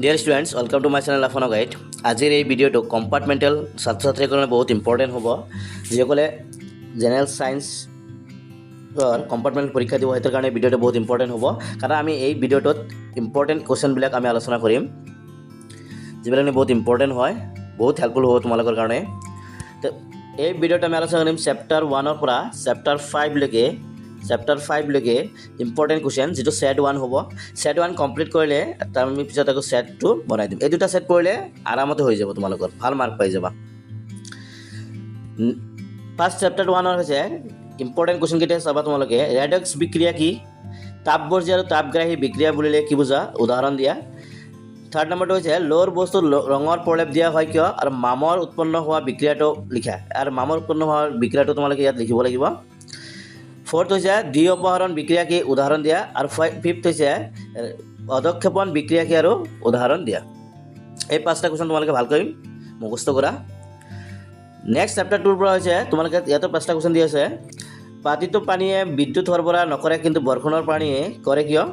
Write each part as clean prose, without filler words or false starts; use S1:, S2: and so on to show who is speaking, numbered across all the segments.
S1: Dear students welcome to my channel আফন guide. আজিৰ এই ভিডিঅ'টো কম্পাৰ্টমেণ্টেল ছাত্ৰ ছাত্ৰীৰ কাৰণে বহুত ইম্পৰ্টেণ্ট হ'ব। যিসকলে জেনেৰেল ছায়েন্সৰ কম্পাৰ্টমেণ্টেল পৰীক্ষা দিব সেইটোৰ কাৰণে ভিডিঅ'টো বহুত ইম্পৰ্টেণ্ট হ'ব, কাৰণ আমি এই ভিডিঅ'টোত ইম্পৰ্টেণ্ট কুৱেশ্যনবিলাক আমি আলোচনা কৰিম, যিবিলাক বহুত ইম্পৰ্টেণ্ট হয়, বহুত হেল্পফুল হ'ব তোমালোকৰ কাৰণে। তো এই ভিডিঅ'টো আমি আলোচনা কৰিম চেপ্টাৰ 1-ৰ পৰা চেপ্টাৰ 5লৈকে ইম্পৰ্টেণ্ট কুৱেশ্যন, যিটো সেট 1 হ'ব। সেট 1 কমপ্লিট কৰিলে তাৰ আমি পিছত আকৌ সেট 2 বনাই দিম। এই দুটা সেট কৰিলে আৰামতে হৈ যাব, তোমালোকৰ ভাল মাৰ্ক পাই যাবা। ফাৰ্ষ্ট চেপ্টাৰ 1-ৰ হৈছে ইম্পৰ্টেণ্ট কুৱেশ্যন কেইটা চাবা তোমালোকে। ৰেডক্স বিক্ৰিয়া কি? তাপবৰ্জি আৰু তাপগ্ৰাহী বিক্ৰিয়া বুলিলে কি বুজা? উদাহৰণ দিয়া। থাৰ্ড নম্বৰটো হৈছে লোৰ বস্তুত ৰঙৰ প্ৰলেপ দিয়া হয় কিয়? আৰু মামৰ উৎপন্ন হোৱা বিক্ৰিয়াটো লিখা, আৰু মামৰ উৎপন্ন হোৱা বিক্ৰিয়াটো তোমালোকে ইয়াত লিখিব লাগিব। ফ'ৰ্থ হৈছে দ্বি অপহৰণ বিক্ৰিয়া কি? উদাহৰণ দিয়া। আৰু ফিফ্থ হৈছে অধক্ষেপণ বিক্ৰিয়া কি? আৰু উদাহৰণ দিয়া। এই 5টা কুৱেশ্যন তোমালোকে ভালকৈ মুখস্থ কৰা। নেক্সট চেপ্টাৰ 2-ৰ পৰা হৈছে তোমালোকে ইয়াতো 5টা কুৱেশ্যন দি আছে। পাতিটো পানীয়ে বিদ্যুৎ সৰবৰাহ নকৰে কিন্তু বৰষুণৰ পানীয়ে কৰে কিয়?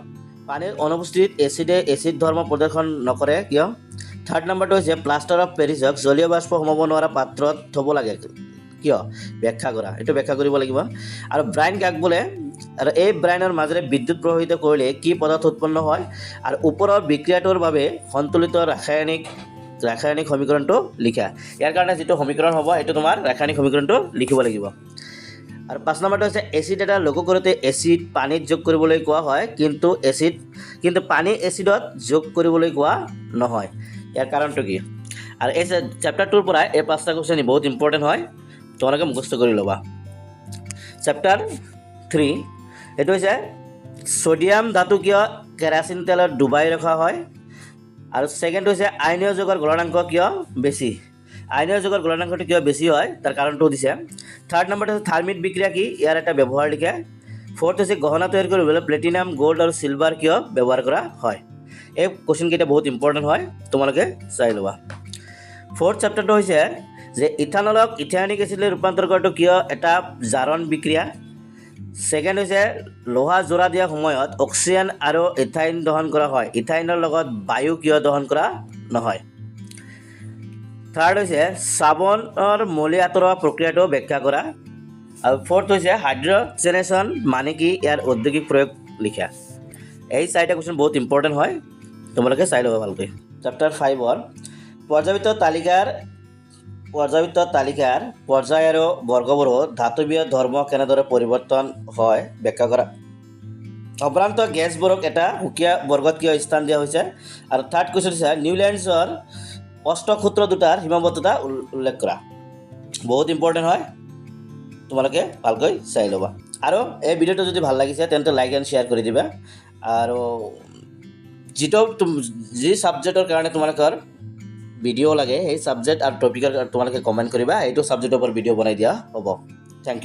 S1: পানীৰ অনুপস্থিতিত এচিড ধৰ্ম প্ৰদৰ্শন নকৰে কিয়? থাৰ্ড নম্বৰটো হৈছে প্লাষ্টাৰ অফ পেৰিছক জলীয় বাষ্প সোমাব নোৱাৰা পাত্ৰত থ'ব লাগে কিয়? ব্যাখ্যা কৰা, এইটো ব্যাখ্যা কৰিব লাগিব। আৰু ব্ৰাইন কাক বোলে? আৰু এই ব্ৰাইনৰ মাজেৰে বিদ্যুৎ প্ৰবাহিত কৰিলে কি পদাৰ্থ উৎপন্ন হয়? আৰু ওপৰৰ বিক্ৰিয়াটোৰ বাবে সন্তুলিত ৰাসায়নিক সমীকৰণটো লিখা। ইয়াৰ কাৰণে যিটো সমীকৰণ হ'ব এইটো তোমাৰ ৰাসায়নিক সমীকৰণটো লিখিব লাগিব। আৰু 5 নম্বৰটো হৈছে এচিড এটা লঘু কৰোঁতে এচিড পানীত যোগ কৰিবলৈ কোৱা হয়, কিন্তু পানী এচিডত যোগ কৰিবলৈ কোৱা নহয়। ইয়াৰ কাৰণটো কি? আৰু এই চেপ্টাৰ 2-ৰ পৰা এই 5টা কুৱেশ্যন বহুত ইম্পৰ্টেণ্ট হয়, তোমালোকে মুখস্থ কৰি ল'বা। চেপ্টাৰ 3 এইটো হৈছে ছ'ডিয়াম ধাতু কিয় কেৰাচিন তেলত ডুবাই ৰখা হয়? আৰু ছেকেণ্ড হৈছে আইনীয় যৌগৰ গলনাংক কিয় বেছি? আইনীয় যৌগৰ গলনাংকটো কিয় বেছি হয় তাৰ কাৰণটো দিছে। থাৰ্ড নম্বৰটো হৈছে থাৰ্মিট বিক্ৰিয়া কি? ইয়াৰ এটা ব্যৱহাৰ লিখে। ফ'ৰ্থ হৈছে গহনা তৈয়াৰ কৰিবলৈ প্লেটিনাম, গ'ল্ড আৰু চিলভাৰ কিয় ব্যৱহাৰ কৰা হয়? এই কুৱেশ্যনকেইটা বহুত ইম্পৰ্টেণ্ট হয়, তোমালোকে চাই ল'বা। ফ'ৰ্থ চেপ্টাৰটো হৈছে যে ইথানলক ইথায়নিক এচিডলৈ ৰূপান্তৰ কৰাটো কিয় এটা জাৰণ বিক্ৰিয়া? ছেকেণ্ড হৈছে লোহা যোৰা দিয়া সময়ত অক্সিজেন আৰু ইথাইন দহন কৰা হয়, ইথাইনৰ লগত বায়ু কিয় দহন কৰা নহয়? থাৰ্ড হৈছে চাবোনৰ মলি আঁতৰোৱা প্ৰক্ৰিয়াটো ব্যাখ্যা কৰা। আৰু ফ'ৰ্থ হৈছে হাইড্ৰজেনেশ্যন মানে কি? ইয়াৰ ঔদ্যোগিক প্ৰয়োগ লিখা। এই 4টা কুৱেশ্যন বহুত ইম্পৰ্টেণ্ট হয়, তোমালোকে চাই ল'বা ভালকৈ। চেপ্টাৰ 5-ৰ পৰ্যাবৃত্ত তালিকাৰ পৰ্যায় আৰু বৰ্গবোৰত ধাতৱীয় ধৰ্ম কেনেদৰে পৰিৱৰ্তন হয় ব্যাখ্যা কৰা। অভ্ৰান্ত গেছবোৰক এটা সুকীয়া বৰ্গত কিয় স্থান দিয়া হৈছে? আৰু থাৰ্ড কুৱেশ্যন হৈছে নিউল্যাণ্ডছৰ অষ্টসূত্ৰ দুটাৰ সীমাবদ্ধতা উল্লেখ কৰা। বহুত ইম্পৰ্টেণ্ট হয়, তোমালোকে ভালকৈ চাই ল'বা। আৰু এই ভিডিঅ'টো যদি ভাল লাগিছে তেন্তে লাইক এণ্ড শ্বেয়াৰ কৰি দিবা। আৰু যি ছাবজেক্টৰ কাৰণে তোমালোকৰ ভিডিঅ' লাগে সেই ছাবজেক্ট আৰু টপিকৰ তোমালোকে কমেণ্ট কৰিবা, এইটো ছাবজেক্টৰ ওপৰত ভিডিঅ' বনাই দিয়া হ'ব।